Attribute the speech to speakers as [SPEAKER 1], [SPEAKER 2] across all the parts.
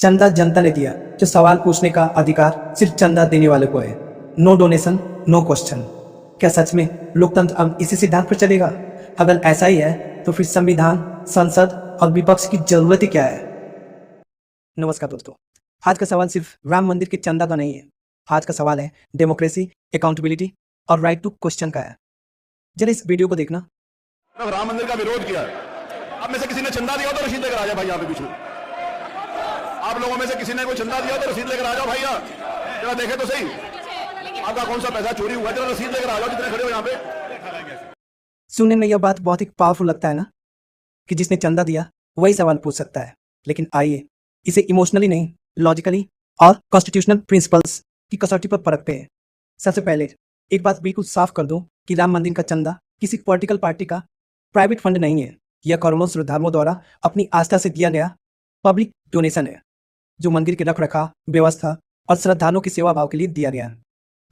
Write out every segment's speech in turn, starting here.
[SPEAKER 1] चंदा जनता ने दिया, जो सवाल पूछने का अधिकार सिर्फ चंदा देने वाले को है। No donation no question. क्या सच में लोकतंत्र अब इसी सिद्धांत पर चलेगा? अगर ऐसा ही है तो फिर संविधान, संसद और विपक्ष की जरूरत ही क्या है? नमस्कार दोस्तों, आज का सवाल सिर्फ राम मंदिर के चंदा का नहीं है। आज का सवाल है डेमोक्रेसी, अकाउंटेबिलिटी और राइट टू क्वेश्चन का है। जरा इस वीडियो को देखना।
[SPEAKER 2] राम मंदिर का विरोध किया, अब में से किसी ने चंदा दिया तो रसीद लेकर आ जाओ भाई। यहाँ पे पीछे आप लोगों में से किसी ने कोई चंदा दिया तो रसीद लेकर आ जाओ भाई। जरा देखे तो सही आपका कौन सा पैसा चोरी हुआ, जरा रसीद लेकर आ जाओ जितने खड़े हो यहाँ पे।
[SPEAKER 1] सुनने में यह बात बहुत ही पावरफुल लगता है ना, कि जिसने चंदा दिया वही सवाल पूछ सकता है। लेकिन आइए इसे इमोशनली नहीं, लॉजिकली और कॉन्स्टिट्यूशनल प्रिंसिपल्स की कसौटी पर परखते हैं। सबसे पहले एक बात बिल्कुल साफ कर दूं कि राम मंदिर का चंदा किसी पॉलिटिकल पार्टी का प्राइवेट फंड नहीं है। यह करोड़ों श्रद्धालुओं द्वारा अपनी आस्था से दिया गया पब्लिक डोनेशन है, जो मंदिर के रख रखाव, व्यवस्था और श्रद्धालुओं की सेवा भाव के लिए दिया गया।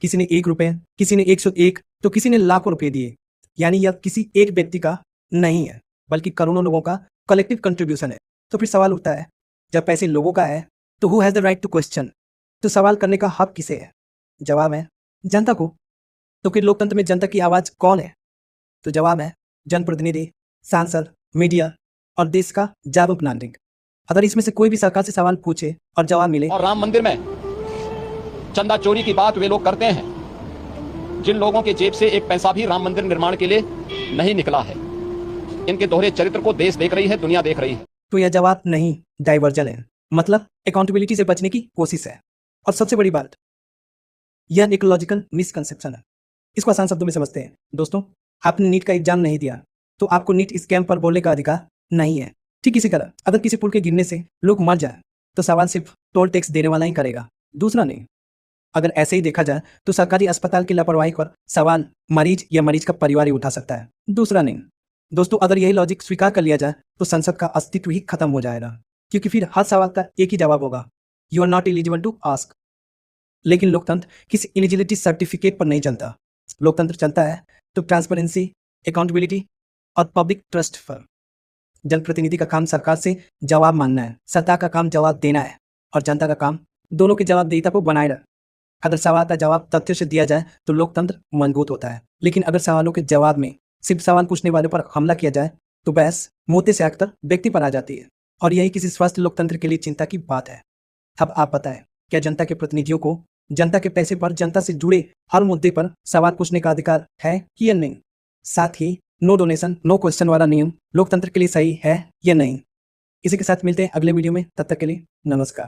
[SPEAKER 1] किसी ने 1 रुपये, किसी ने 101 तो किसी ने लाखों रुपए दिए। यानी यह किसी एक व्यक्ति का नहीं है, बल्कि करोड़ों लोगों का कलेक्टिव कंट्रीब्यूशन है। तो फिर सवाल उठता है, जब पैसे लोगों का है तो who has the right to question? तो सवाल करने का हक किसे है? जवाब है जनता को। तो फिर लोकतंत्र में जनता की आवाज कौन है? तो जवाब है जनप्रतिनिधि, सांसद, मीडिया और देश का जागरूक नागरिक। अगर इसमें से कोई भी सरकार से सवाल पूछे और जवाब मिले,
[SPEAKER 3] और राम मंदिर में चंदा चोरी की बात वे लोग करते हैं जिन लोगों के जेब से एक पैसा भी राम मंदिर निर्माण के लिए नहीं निकला है। इनके दोहरे चरित्र को देश देख रही है, दुनिया देख रही है।
[SPEAKER 1] तो यह जवाब नहीं, डाइवर्जन है। मतलब अकाउंटेबिलिटी से बचने की कोशिश है। और सबसे बड़ी बात, यह एक लॉजिकल मिसकंसेप्शन है। इसको आसान शब्दों में समझते हैं। दोस्तों, आपने नीट का एग्जाम नहीं दिया तो आपको नीट स्कैम पर बोलने का अधिकार नहीं है। ठीक इसी तरह अगर किसी पुल के गिरने से लोग मर जाए तो सवाल सिर्फ टोल टैक्स देने वाला ही करेगा, दूसरा नहीं। अगर ऐसे ही देखा जाए तो सरकारी अस्पताल की लापरवाही पर सवाल मरीज या मरीज का परिवार ही उठा सकता है, दूसरा नहीं। दोस्तों, अगर यही लॉजिक स्वीकार कर लिया जाए तो संसद का अस्तित्व ही खत्म हो जाएगा, क्योंकि फिर हर सवाल का एक ही जवाब होगा, you are not eligible to ask. लेकिन लोकतंत्र किसी एलिजिबिलिटी सर्टिफिकेट पर नहीं चलता। लोकतंत्र चलता है तो ट्रांसपेरेंसी, अकाउंटेबिलिटी और पब्लिक ट्रस्ट पर। जनप्रतिनिधि का काम सरकार से जवाब मांगना है, सरकार का काम जवाब देना है, और जनता का काम दोनों की जवाबदेहिता को बनाए रख। अगर सवाल का जवाब तथ्य से दिया जाए तो लोकतंत्र मजबूत होता है। लेकिन अगर सवालों के जवाब में सिर्फ सवाल पूछने वाले पर हमला किया जाए तो बहस मोते से आकर व्यक्ति पर आ जाती है, और यही किसी स्वस्थ लोकतंत्र के लिए चिंता की बात है। अब आप बताएं, क्या जनता के प्रतिनिधियों को जनता के पैसे पर जनता से जुड़े हर मुद्दे पर सवाल पूछने का अधिकार है या नहीं? साथ ही नो डोनेशन नो क्वेश्चन वाला नियम लोकतंत्र के लिए सही है या नहीं? इसी के साथ मिलते हैं अगले वीडियो में। तब तक के लिए नमस्कार।